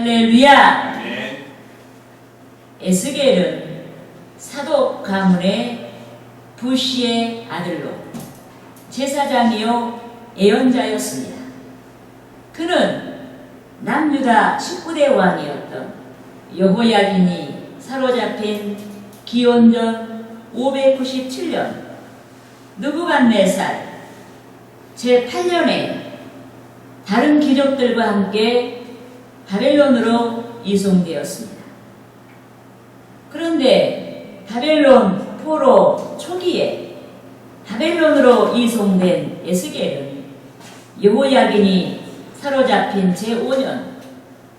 할렐루야. 아멘. 에스겔은 사도 가문의 부시의 아들로 제사장이요 예언자였습니다. 그는 남유다 19대 왕이었던 여호야긴이 사로잡힌 기원전 597년 느부갓네살 제8년에 다른 귀족들과 함께 바벨론으로 이송되었습니다. 그런데 바벨론 포로 초기에 바벨론으로 이송된 에스겔은 여호야긴이 사로잡힌 제5년,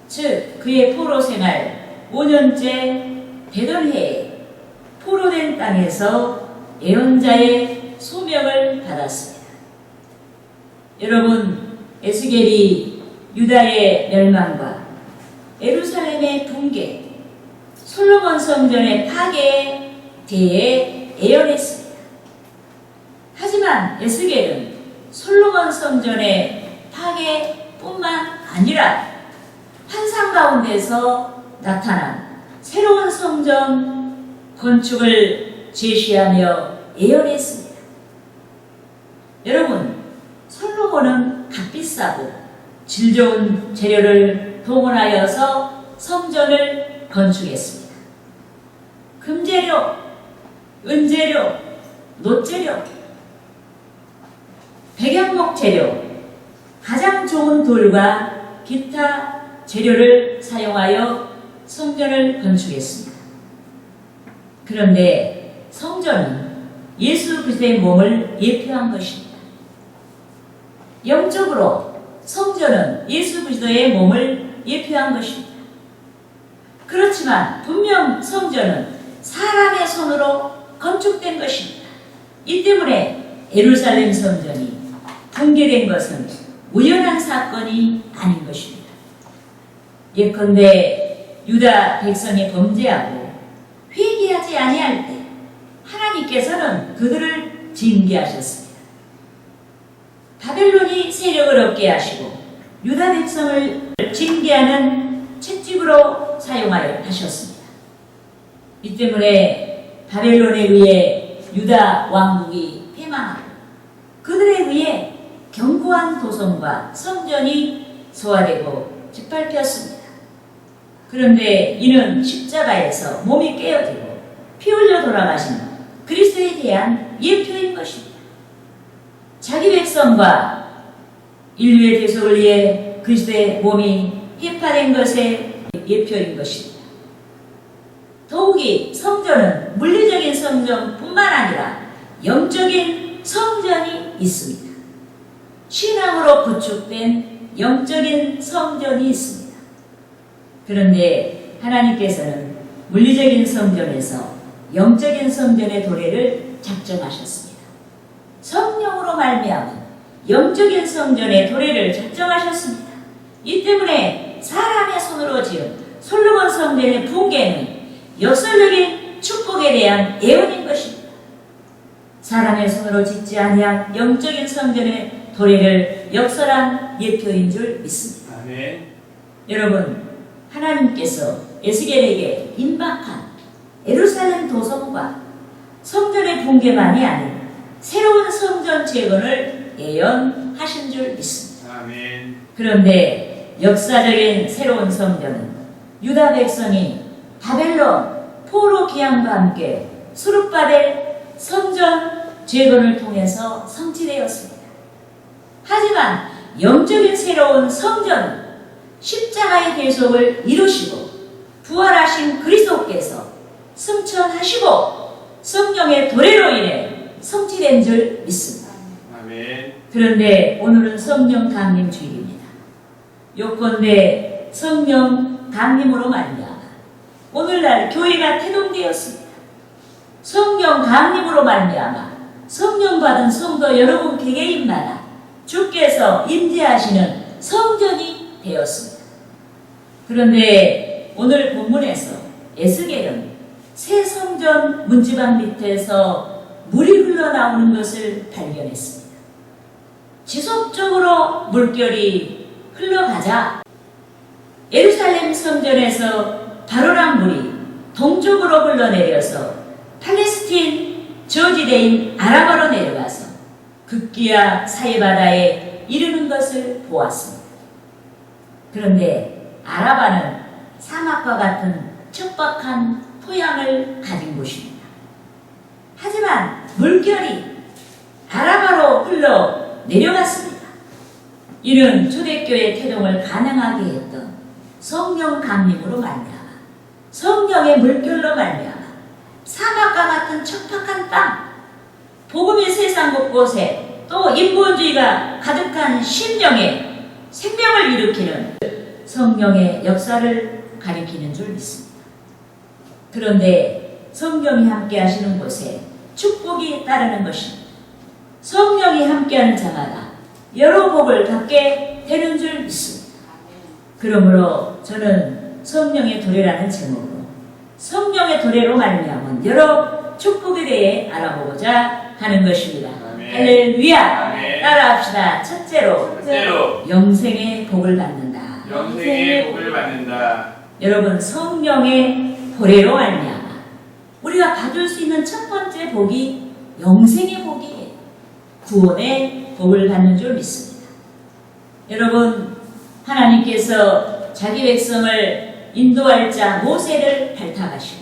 즉 그의 포로 생활 5년째 되던 해에 포로된 땅에서 예언자의 소명을 받았습니다. 여러분, 에스겔이 유다의 멸망과 예루살렘의 붕괴, 솔로몬 성전의 파괴에 대해 예언했습니다. 하지만 에스겔은 솔로몬 성전의 파괴뿐만 아니라 환상 가운데서 나타난 새로운 성전 건축을 제시하며 예언했습니다. 여러분, 솔로몬은 값비싸고 질 좋은 재료를 동원하여서 성전을 건축했습니다. 금재료, 은재료, 놋재료, 백양목 재료, 가장 좋은 돌과 기타 재료를 사용하여 성전을 건축했습니다. 그런데 성전은 예수 그리스도의 몸을 예표한 것입니다. 영적으로 성전은 예수 그리스도의 몸을 예표한 것입니다. 그렇지만 분명 성전은 사람의 손으로 건축된 것입니다. 이 때문에 예루살렘 성전이 붕괴된 것은 우연한 사건이 아닌 것입니다. 예컨대 유다 백성이 범죄하고 회개하지 아니할 때 하나님께서는 그들을 징계하셨습니다. 바벨론이 세력을 얻게 하시고 유다 백성을 징계하는 채찍으로 사용하여 하셨습니다. 이 때문에 바벨론에 의해 유다 왕국이 패망하고 그들에 의해 견고한 도성과 성전이 소화되고 짓밟혔습니다. 그런데 이는 십자가에서 몸이 깨어지고 피 흘려 돌아가신 그리스도에 대한 예표인 것입니다. 자기 백성과 인류의 대속을 위해 그리스도의 몸이 회파된 것의 예표인 것입니다. 더욱이 성전은 물리적인 성전뿐만 아니라 영적인 성전이 있습니다. 신앙으로 구축된 영적인 성전이 있습니다. 그런데 하나님께서는 물리적인 성전에서 영적인 성전의 도래를 작정하셨습니다. 성령으로 말미암아 영적인 성전의 도래를 작정하셨습니다. 이 때문에 사람의 손으로 지은 솔로몬 성전의 붕괴는 역설적인 축복에 대한 예언인 것입니다. 사람의 손으로 짓지 아니한 영적인 성전의 도래를 역설한 예표인 줄 믿습니다. 아멘. 여러분, 하나님께서 에스겔에게 임박한 예루살렘 도성과 성전의 붕괴만이 아닌 새로운 성전 재건을 예언하신 줄 믿습니다. 아멘. 그런데 역사적인 새로운 성전은 유다 백성이 바벨론 포로 기항과 함께 수룹바벨 성전 재건을 통해서 성취되었습니다. 하지만 영적인 새로운 성전은 십자가의 대속을 이루시고 부활하신 그리스도께서 승천하시고 성령의 도래로 인해 성취된 줄 믿습니다. 아멘. 그런데 오늘은 성령 강림 주일입니다. 요컨대 성령 강림으로 말미암아 오늘날 교회가 태동되었습니다. 성령 강림으로 말미암아 성령 받은 성도 여러분 개개인마다 주께서 임재하시는 성전이 되었습니다. 그런데 오늘 본문에서 에스겔은 새 성전 문지방 밑에서 물이 흘러나오는 것을 발견했습니다. 지속적으로 물결이 흘러가자 예루살렘 성전에서 바로랑 물이 동쪽으로 흘러내려서 팔레스틴 저지대인 아라바로 내려가서 급기야 사해바다에 이르는 것을 보았습니다. 그런데 아라바는 사막과 같은 척박한 토양을 가진 곳입니다. 하지만 물결이 아라바로 흘러 내려갔습니다. 이는 초대교회 태동을 가능하게 했던 성령 강림으로 말미암아 성령의 물결로 말미암아 사막과 같은 척박한 땅, 복음이 세상 곳곳에 또 인본주의가 가득한 심령에 생명을 일으키는 성령의 역사를 가리키는 줄 믿습니다. 그런데 성령이 함께 하시는 곳에 축복이 따르는 것입니다. 성령이 함께하는 자마다 여러 복을 받게 되는 줄 믿습니다. 그러므로 저는 성령의 도래라는 제목으로 성령의 도래로 말미암은 여러 축복에 대해 알아보고자 하는 것입니다. 아멘. 할렐루야. 아멘. 따라합시다. 첫째로 영생의 복을 받는다. 영생의 복을 받는다. 여러분, 성령의 도래로 말미암아 우리가 받을 수 있는 첫 번째 복이 영생의 복이에요. 구원의 복을 받는 줄 믿습니다. 여러분, 하나님께서 자기 백성을 인도할 자 모세를 발탁하시고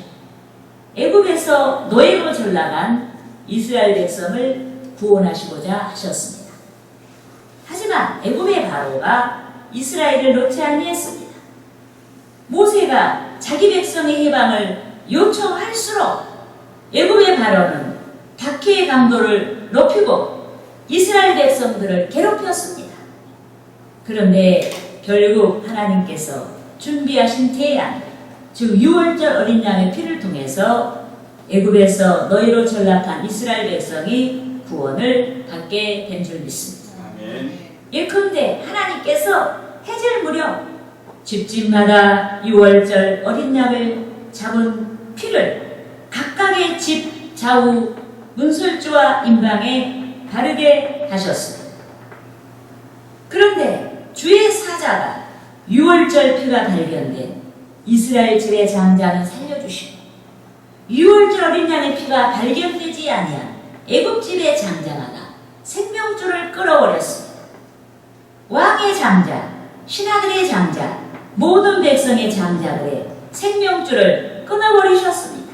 애굽에서 노예로 전락한 이스라엘 백성을 구원하시고자 하셨습니다. 하지만 애굽의 바로가 이스라엘을 놓지 아니했습니다. 모세가 자기 백성의 해방을 요청할수록 애굽의 바로는 박해의 강도를 높이고 이스라엘 백성들을 괴롭혔습니다. 그런데 결국 하나님께서 준비하신 태양, 즉 6월절 어린 양의 피를 통해서 애굽에서 노예로 전락한 이스라엘 백성이 구원을 받게 된 줄 믿습니다. 아멘. 예컨대 하나님께서 해질 무렵 집집마다 6월절 어린 양을 잡은 피를 각각의 집 좌우 문설주와 임방에 바르게 하셨습니다. 그런데 주의 사자가 6월절 피가 발견된 이스라엘 집의 장자는 살려주시고 6월절 어린 양의 피가 발견되지 아니한 애굽 집의 장자마다 생명줄을 끌어버렸습니다. 왕의 장자, 신하들의 장자, 모든 백성의 장자들의 생명줄을 끊어버리셨습니다.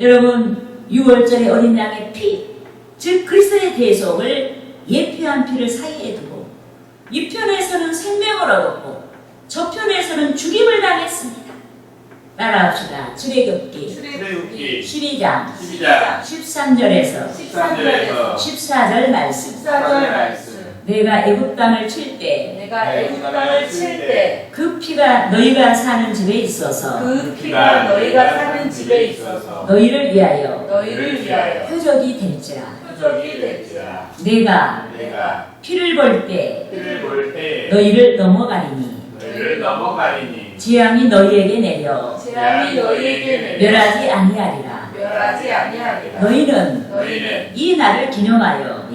여러분, 6월절의 어린 양의 피, 즉 그리스도의 대속을 예표한 피를 사이에 두고 이 편에서는 생명을 얻었고 저 편에서는 죽임을 당했습니다. 따라합시다. 출애굽기 12장 13절에서 14절 말씀. 내가 애굽 땅을 칠 때 그 피가 너희가 사는 집에 있어서 너희를 위하여 표적이 될지라. 내가 피를 볼 때 너희를 넘어가리니 재앙이 너희에게 내려 멸하지 아니하리라. 너희는 이 날을 기념하여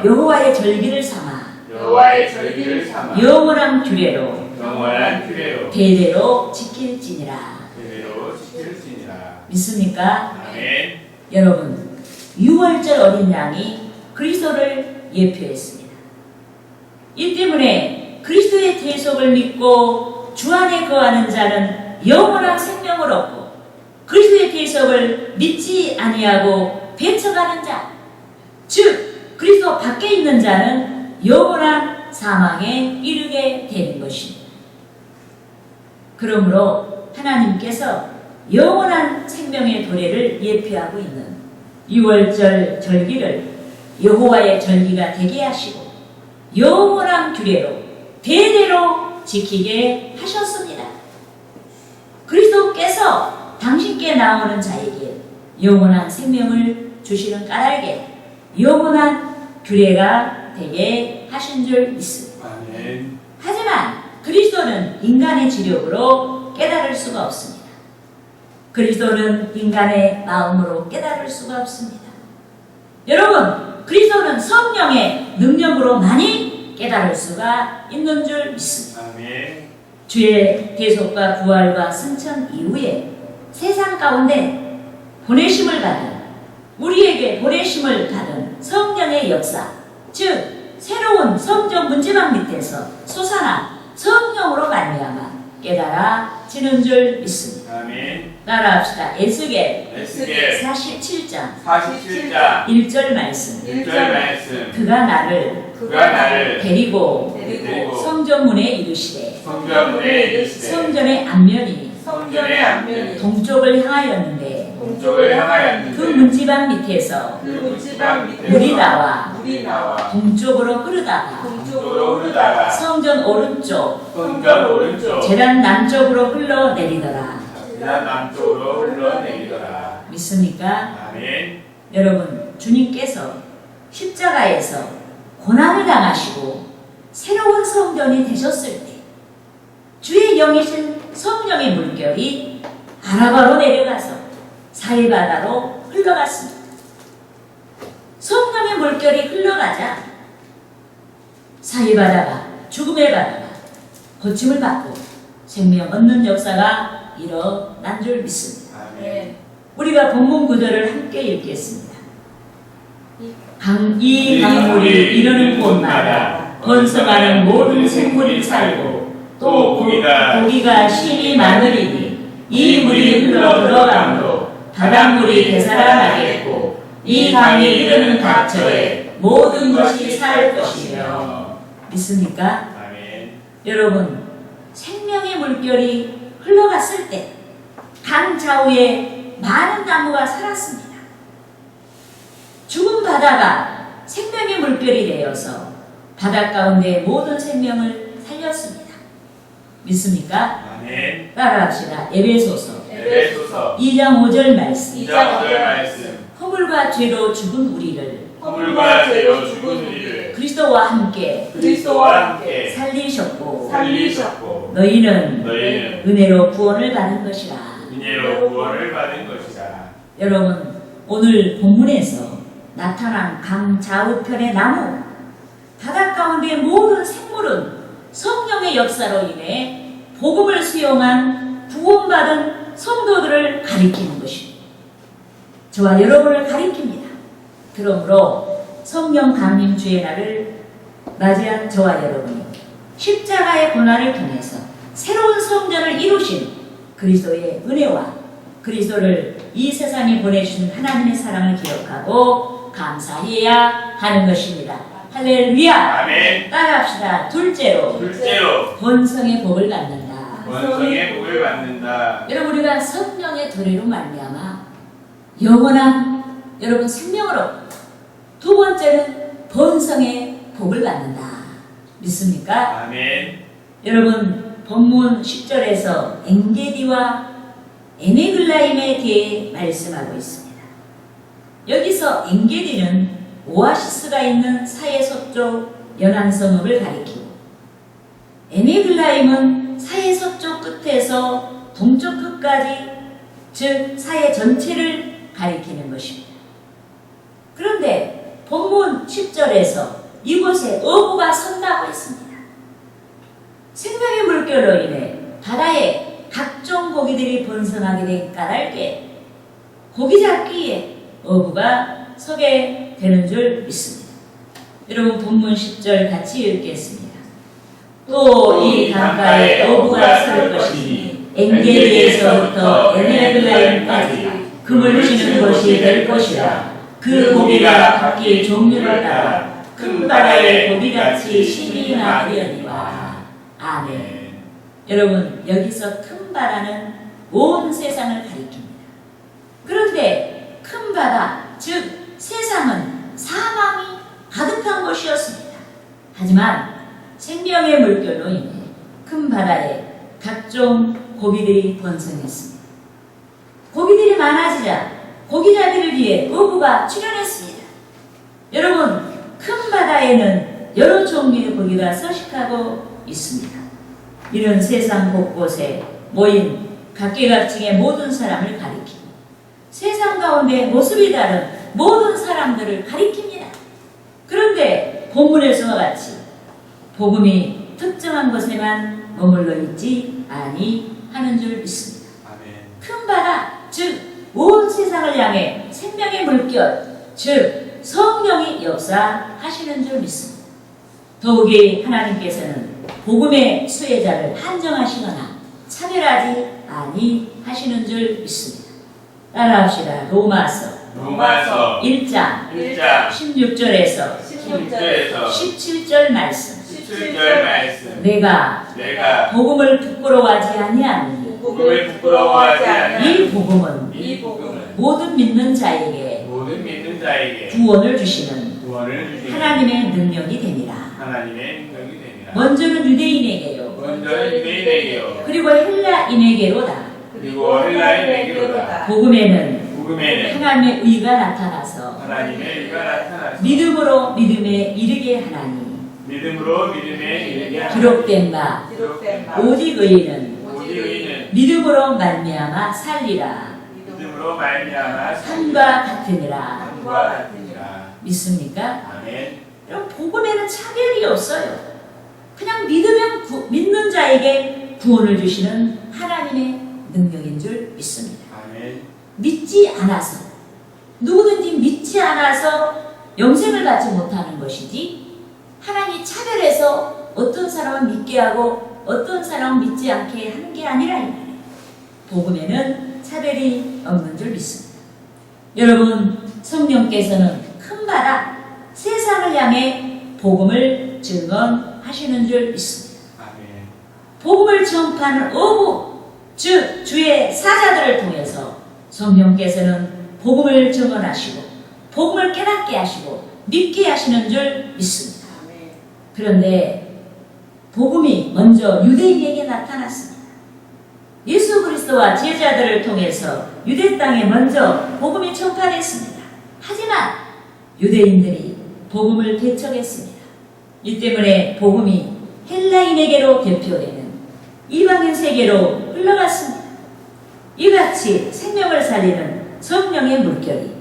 여호와의 절기를 삼아 영원한 규례로 대대로 지킬지니라. 믿습니까? 아멘. 여러분, 6월절 어린 양이 그리스도를 예표했습니다. 이 때문에 그리스도의 대속을 믿고 주 안에 거하는 자는 영원한 생명을 얻고 그리스도의 대속을 믿지 아니하고 배척하는 자, 즉 그리스도 밖에 있는 자는 영원한 사망에 이르게 되는 것입니다. 그러므로 하나님께서 영원한 생명의 도래를 예표하고 있는 6월절 절기를 여호와의 절기가 되게 하시고 영원한 규례로 대대로 지키게 하셨습니다. 그리스도께서 당신께 나오는 자에게 영원한 생명을 주시는 까닭에 영원한 규례가 되게 하신 줄 믿습니다. 아멘. 하지만 그리스도는 인간의 지력으로 깨달을 수가 없습니다. 그리스도는 인간의 마음으로 깨달을 수가 없습니다. 여러분, 그리스도는 성령의 능력으로만이 우리 깨달을 수가 있는 줄 믿습니다. 아멘. 주의 대속과 부활과 승천 이후에 세상 가운데 보내심을 받은 우리에게 보내심을 받은 성령의 역사, 즉 새로운 성전 문지방 밑에서 솟아나 성령으로 말미암아 깨달아지는 줄 믿습니다. 아멘. 따라합시다. 에스겔 에스겔 47장 47장 1절 말씀. 1절 말씀. 그가 나를 그가 나를 데리고 데리고 성전문에 이르시되 성전문에 이르시되 성전의 앞면이 성전의 앞면이 동쪽을 향하였는데 동쪽을 향하였는데 그 문지방 밑에서 그 문지방 밑에서 물이 나와 물이 나와 동쪽으로 흐르다가 동쪽으로 흐르다가 성전 오른쪽 성전 오른쪽 제단 남쪽으로 흘러내리더라. 제단 남쪽으로 흘러내리더라. 믿습니까? 아멘. 여러분, 주님께서 십자가에서 고난을 당하시고 새로운 성전이 되셨을 때 주의 영이신 성령의 물결이 아라바로 내려가서 사해바다로 흘러갔습니다. 성령의 물결이 흘러가자 사해바다가 죽음의 바다가 고침을 받고 생명 얻는 역사가 일어난 줄 믿습니다. 아멘. 우리가 본문 구절을 함께 읽겠습니다. 이 강물이 이르는 곳마다 번성하는 모든 생물이 살고 또 고기가 심히 많으리니 이 물이 흘러 들어감으로 바닷물이 되살아나겠고 이 강이 이르는 각처에 모든 것이 살 것이며. 믿습니까? 아멘. 여러분, 생명의 물결이 흘러갔을 때 강 좌우에 많은 나무가 살았습니다. 죽은 바다가 생명의 물결이 되어서 바다 가운데 모든 생명을 살렸습니다. 믿습니까? 아멘. 따라합시다. 에베소서 에베소서 2장 5절 말씀. 2장 5절 말씀. 허물과 죄로 죽은 우리를 허물과 죄로 죽은 우리를 그리스도와 함께 그리스도와 함께 살리셨고 살리셨고 너희는 은혜로 구원을 받은 것이라. 은혜로 구원을 받은 것이다. 여러분, 오늘 본문에서 나타난 강 좌우편의 나무, 바다 가운데 모든 생물은 성령의 역사로 인해 복음을 수용한 구원받은 성도들을 가리키는 것입니다. 저와 여러분을 가리킵니다. 그러므로 성령 강림 주의 날을 맞이한 저와 여러분이 십자가의 고난을 통해서 새로운 성전을 이루신 그리스도의 은혜와 그리스도를 이 세상에 보내주신 하나님의 사랑을 기억하고 감사해야 하는 것입니다. 할렐루야. 아멘. 따라합시다. 둘째로 본성의 복을 받는다. 본성의 복을 받는다. 여러분, 우리가 성령의 도래로 말미암아 영원한 여러분 생명을 얻고, 두 번째는 본성의 복을 받는다. 믿습니까? 아멘. 여러분, 본문 10절에서 엔게디와 에네글라임에 대해 말씀하고 있습니다. 여기서 엔게디는 오아시스가 있는 사해 서쪽 연안성읍을 가리키고, 에네글라임은 사해 서쪽 끝에서 동쪽 끝까지, 즉 사해 전체를 가리키는 것입니다. 그런데 본문 10절에서 이곳에 어부가 선다고 했습니다. 생명의 물결로 인해 바다에 각종 고기들이 번성하게 된 까닭에 고기 잡기에 어부가 서게 되는 줄 믿습니다. 여러분, 본문 10절 같이 읽겠습니다. 또 이 강가에 어부가 설 것이니 엔게디에서부터 에네글라임까지 금을 치는 것이 될 것이라. 그 고기가 각기 종류를 따라 큰 바다의 고기같이 심히 많으려니와. 아멘. 여러분, 여기서 큰 바다는 온 세상을 가리킵니다. 그런데 큰 바다, 즉 세상은 사망이 가득한 곳이었습니다. 하지만 생명의 물결로 인해 큰 바다에 각종 고기들이 번성했습니다. 고기들이 많아지자 고기잡이를 위해 어부가 출현했습니다. 여러분, 큰 바다에는 여러 종류의 고기가 서식하고 있습니다. 이런 세상 곳곳에 모인 각계각층의 모든 사람을 가리키고 세상 가운데 모습이 다른 모든 사람들을 가리킵니다. 그런데 본문에서와 같이 복음이 특정한 곳에만 머물러 있지 아니하는 줄 믿습니다. 아멘. 큰 바다, 즉 온 세상을 향해 생명의 물결, 즉 성령이 역사하시는 줄 믿습니다. 더욱이 하나님께서는 복음의 수혜자를 한정하시거나 차별하지 아니하시는 줄 믿습니다. 따라합시다. 로마서 로마서 1장 1장 16절에서 16절에서 17절 말씀. 17절 말씀. 내가 내가 복음을 부끄러워하지 아니하노니 복음을 부끄러워하지 않는 이 복음은 이 복음은 모든 믿는 자에게 모든 믿는 자에게 구원을 주시는 구원을 주시는 하나님의 능력이 되니라. 하나님의 능력이 됩니다. 먼저는 유대인에게요. 먼저 유대인에게요. 그리고 헬라인에게로다. 그리고 헬라인에게로다. 복음에는 복음에는 하나님의 의가 나타나서 하나님의 의가 나타나서 믿음으로 믿음에 이르게 하나니 믿음으로 믿음에 이르게 하나니 기록된 바 기록된 바 오직 의인은 오직 의인은 믿음으로 말미암아 살리라. 믿음으로 말미암아 함과 같으니라. 함과 같으니라. 믿습니까? 아멘. 여러분 복음에는 차별이 없어요. 그냥 믿으면 믿는 자에게 구원을 주시는 하나님의 능력인 줄 믿습니다. 아멘. 믿지 않아서 누구든지 믿지 않아서 영생을 받지 못하는 것이지 하나님이 차별해서 어떤 사람은 믿게 하고 어떤 사람은 믿지 않게 하는 게 아니라 이 말이에요. 복음에는 차별이 없는 줄 믿습니다. 여러분 성령께서는 큰 바다 세상을 향해 복음을 증언하시는 줄 믿습니다. 아멘. 복음을 전파하는 어부 즉 주의 사자들을 통해서 성령께서는 복음을 증언하시고 복음을 깨닫게 하시고 믿게 하시는 줄 믿습니다. 그런데 복음이 먼저 유대인에게 나타났습니다. 예수 그리스도와 제자들을 통해서 유대 땅에 먼저 복음이 전파됐습니다. 하지만 유대인들이 복음을 대척했습니다. 이 때문에 복음이 헬라인에게로 대표되는 이방인 세계로 흘러갔습니다. 이같이 생명을 살리는 성령의 물결이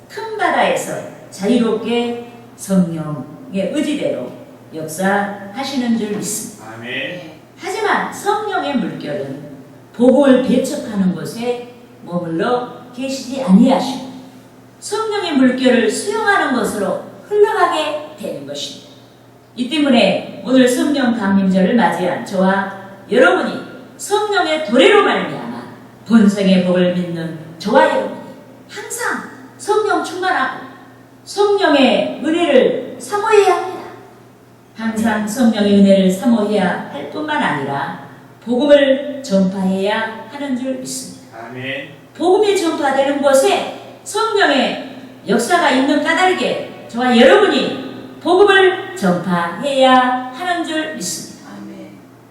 큰 바다에서 자유롭게 성령의 의지대로 역사하시는 줄 믿습니다. 아멘. 하지만 성령의 물결은 복음을 배척하는 곳에 머물러 계시지 아니하시고 성령의 물결을 수용하는 것으로 흘러가게 되는 것입니다. 이 때문에 오늘 성령 강림절을 맞이한 저와 여러분이 성령의 도래로 말미암아 본성의 복을 믿는 저와 여러분이 항상 성령 충만하고 성령의 은혜를 사모해야 합니다. 항상 성령의 은혜를 사모해야 할 뿐만 아니라 복음을 전파해야 하는 줄 믿습니다. 아멘. 복음이 전파되는 곳에 성령의 역사가 있는 까닭에 저와 여러분이 복음을 전파해야 하는 줄 믿습니다.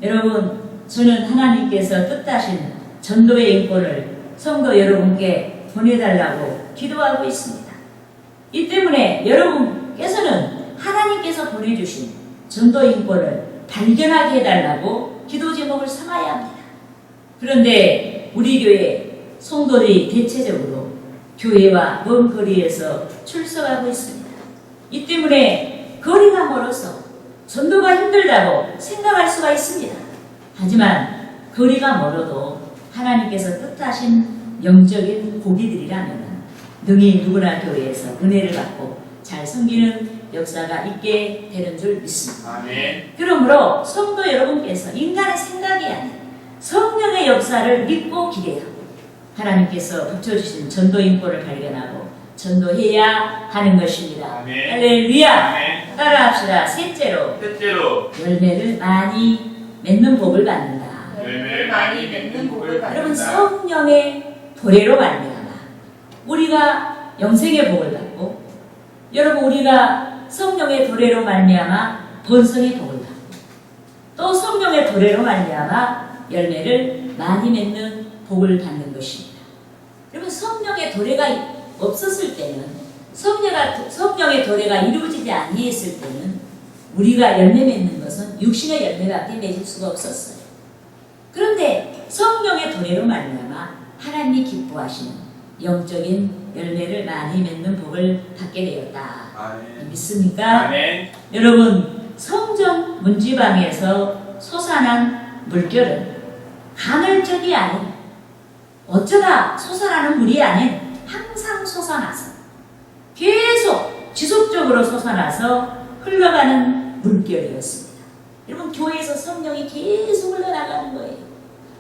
여러분, 저는 하나님께서 뜻하신 전도의 인권을 성도 여러분께 보내달라고 기도하고 있습니다. 이 때문에 여러분께서는 하나님께서 보내주신 전도 인권을 발견하게 해달라고 기도 제목을 삼아야 합니다. 그런데 우리 교회 성도들이 대체적으로 교회와 먼 거리에서 출석하고 있습니다. 이 때문에 거리가 멀어서 전도가 힘들다고 생각할 수가 있습니다. 하지만 거리가 멀어도 하나님께서 뜻하신 영적인 고기들이라면 능히 누구나 교회에서 은혜를 받고 잘 섬기는 역사가 있게 되는 줄 믿습니다. 아멘. 그러므로 성도 여러분께서 인간의 생각이 아닌 성령의 역사를 믿고 기대하고 하나님께서 붙여주신 전도 인권을 발견하고 전도해야 하는 것입니다. 아멘. 할렐루야. 아멘. 따라합시다. 셋째로 셋째로 열매를 많이 맺는 복을 받는다. 열매를 많이 맺는 복을 여러분 받는다. 성령의 도래로 말미암아 우리가 영생의 복을 받고 여러분 우리가 성령의 도래로 말미암아 본성의 복을 받고 또 성령의 도래로 말미암아 열매를 많이 맺는 복을 받는 것입니다. 여러분 성령의 도래가 없었을 때는 성령의 도래가 이루어지지 아니했을 때는 우리가 열매 맺는 것은 육신의 열매밖에 맺을 수가 없었어요. 그런데 성령의 도래로 말미암아 하나님이 기뻐하시는 영적인 열매를 많이 맺는 복을 받게 되었다. 아멘. 믿습니까? 아멘. 여러분 성전 문지방에서 솟아난 물결은 간헐적이 아닌 어쩌다 솟아나는 물이 아닌 항상 솟아나서 계속 지속적으로 솟아나서 흘러가는 물결이었습니다. 여러분 교회에서 성령이 계속 흘러나가는 거예요.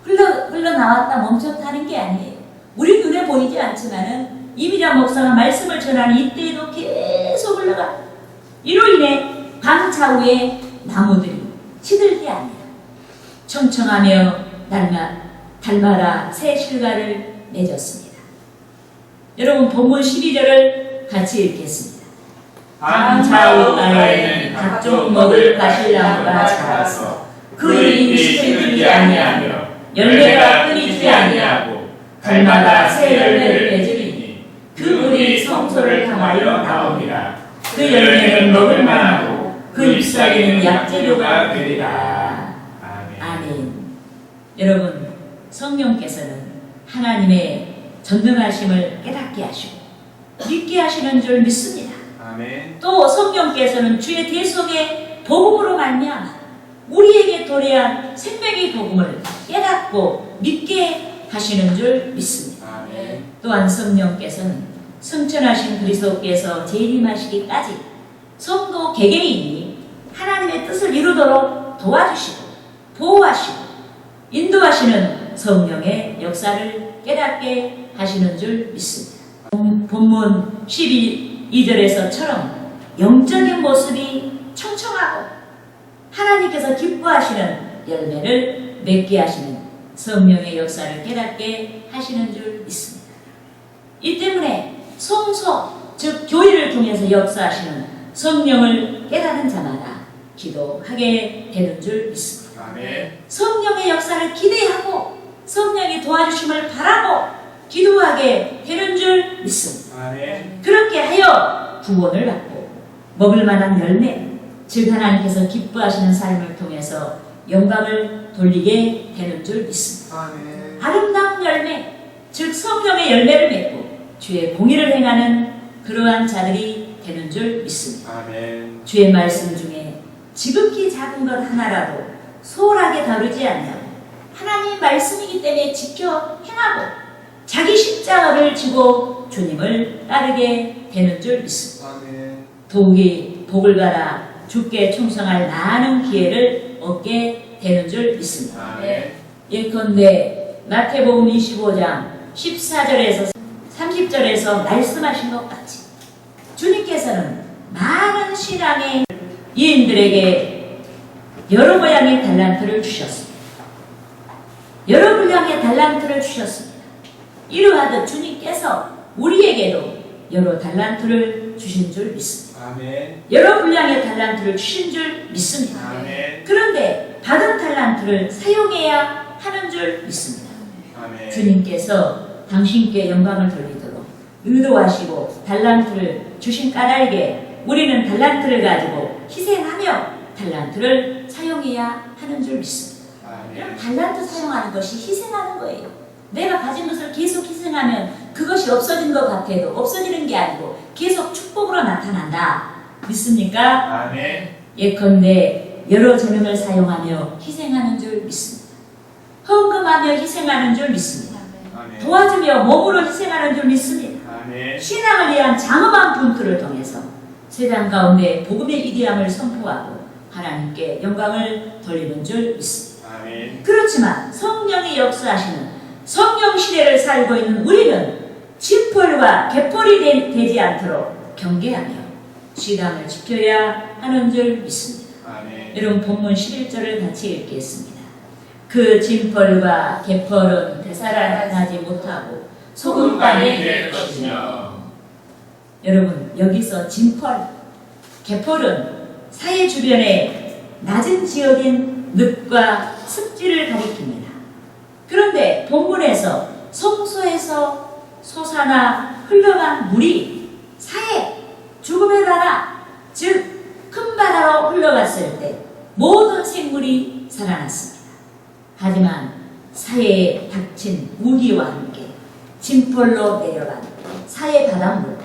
흘러나왔다 멈췄다는 게 아니에요. 우리 눈에 보이지 않지만은 이미자 목사가 말씀을 전하는 이때에도 계속 흘러가. 이로 인해 강차후에 나무들이 시들게 아니라 청청하며 달마다 새 실과를 맺었습니다. 여러분 본문 12절을 같이 읽겠습니다. 강차후가에는 각종 먹을 가시나무가 자라서 그 잎이 시들지 아니하며 열매가 끊이지 아니하고 달마다 새 열매를 맺으리니 그 물이 성소를 향하여 나옵니다. 그 열매는 먹을 만하고 그 잎사귀는 약재료가 되리라. 아멘. 여러분 성령께서는 하나님의 전능하심을 깨닫게 하시고 믿게 하시는 줄 믿습니다. 아멘. 또 성령께서는 주의 대속의 복음으로 말미암아 우리에게 도래한 생명의 복음을 깨닫고 믿게 하시는 줄 믿습니다. 아멘. 또한 성령께서는 성천하신 그리스도께서 재림하시기까지 성도 개개인이 하나님의 뜻을 이루도록 도와주시고 보호하시고 인도하시는 성령의 역사를 깨닫게 하시는 줄 믿습니다. 본문 12절에서처럼 영적인 모습이 청청하고 하나님께서 기뻐하시는 열매를 맺게 하시는 성령의 역사를 깨닫게 하시는 줄 믿습니다. 이 때문에 성소, 즉 교회를 통해서 역사하시는 성령을 깨닫는 자마다 기도하게 되는 줄 믿습니다. 아멘. 성령의 역사를 기대하고 성령이 도와주심을 바라고 기도하게 되는 줄 믿습니다. 아멘. 그렇게 하여 구원을 받고 먹을 만한 열매, 즉 하나님께서 기뻐하시는 삶을 통해서 영광을 돌리게 되는 줄 믿습니다. 아멘. 아름다운 열매, 즉 성령의 열매를 맺고 주의 공의를 행하는 그러한 자들이 되는 줄 믿습니다. 아멘. 주의 말씀 중에 지극히 작은 것 하나라도 소홀하게 다루지 않냐고 하나님의 말씀이기 때문에 지켜 행하고 자기 십자가를 지고 주님을 따르게 되는 줄 믿습니다. 아멘. 더욱이 복을 받아 주께 충성할 많은 기회를 얻게 되는 줄 믿습니다. 아멘. 예컨대 마태복음 25장 14절에서 30절에서 말씀하신 것 같이 주님께서는 많은 신앙의 이인들에게 여러 모양의 달란트를 주셨습니다. 여러 분량의 달란트를 주셨습니다. 이러하듯 주님께서 우리에게도 여러 달란트를 주신 줄 믿습니다. 아멘. 여러 분량의 달란트를 주신 줄 믿습니다. 아멘. 그런데 받은 달란트를 사용해야 하는 줄 믿습니다. 아멘. 주님께서 당신께 영광을 돌리도록 의도하시고 달란트를 주신 까닭에 우리는 달란트를 가지고 희생하며 달란트를 사용해야 하는 줄 믿습니다. 아멘. 달란트 사용하는 것이 희생하는 거예요. 내가 가진 것을 계속 희생하면 그것이 없어진 것 같아도 없어지는 게 아니고 계속 축복으로 나타난다. 믿습니까? 아멘. 예컨대 여러 재능을 사용하며 희생하는 줄 믿습니다. 헌금하며 희생하는 줄 믿습니다. 아멘. 도와주며 몸으로 희생하는 줄 믿습니다. 아멘. 신앙을 위한 장엄한 분투를 통해서 세상 가운데 복음의 이대함을 선포하고 하나님께 영광을 돌리는 줄 믿습니다. 아멘. 그렇지만 성령이 역사하시는 성령 시대를 살고 있는 우리는 진펄과 개펄이 되지 않도록 경계하며 시담을 지켜야 하는 줄 믿습니다. 아멘. 여러분 본문 11절을 같이 읽겠습니다. 그 진펄과 개펄은 되살아나지 못하고 소금빵이 될 것이며. 여러분 여기서 진펄, 개펄은 사해 주변의 낮은 지역인 늪과 습지를 가리킵니다. 그런데 본문에서 성소에서 솟아나 흘러간 물이 사해, 죽음의 바다, 즉 큰 바다로 흘러갔을 때 모든 생물이 살아났습니다. 하지만 사해에 닥친 우기와 함께 진펄로 내려간 사해 바닷물,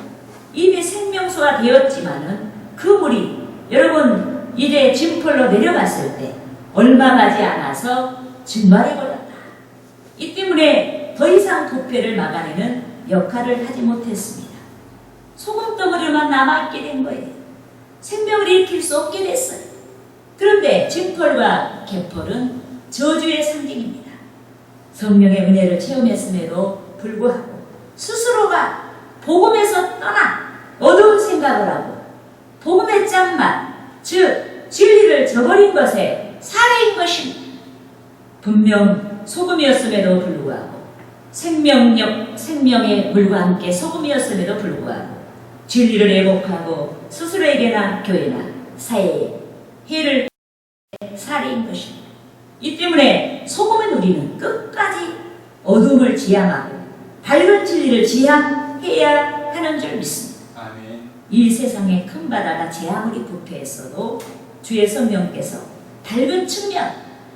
이미 생명수가 되었지만은 그 물이 여러분 이제 증펄로 내려갔을 때 얼마 가지 않아서 증발해버렸다. 이 때문에 더 이상 도폐를 막아내는 역할을 하지 못했습니다. 소금덩어리만 남아있게 된 거예요. 생명을 일으킬 수 없게 됐어요. 그런데 증펄과 개펄은 저주의 상징입니다. 성령의 은혜를 체험했음에도 불구하고 스스로가 복음에서 떠나 어두운 생각을 하고 복음의 짠맛, 즉 진리를 저버린 것에 살해인 것입니다. 분명 소금이었음에도 불구하고 생명의 물과 함께 소금이었음에도 불구하고 진리를 왜곡하고 스스로에게나 교회나 사회에 해를 살해인 것입니다. 이 때문에 소금은 우리는 끝까지 어둠을 지향하고 밝은 진리를 지향해야 하는 줄 믿습니다. 아멘. 이 세상의 큰 바다가 제 아무리 부패했어도 주의 성령께서 밝은 측면,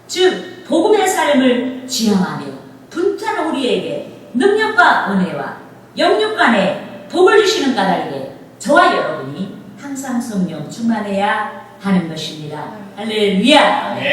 즉 복음의 삶을 지향하며 분투하는 우리에게 능력과 은혜와 영육 간에 복을 주시는 까닭에 저와 여러분이 항상 성령 충만해야 하는 것입니다. 할렐루야. 아멘.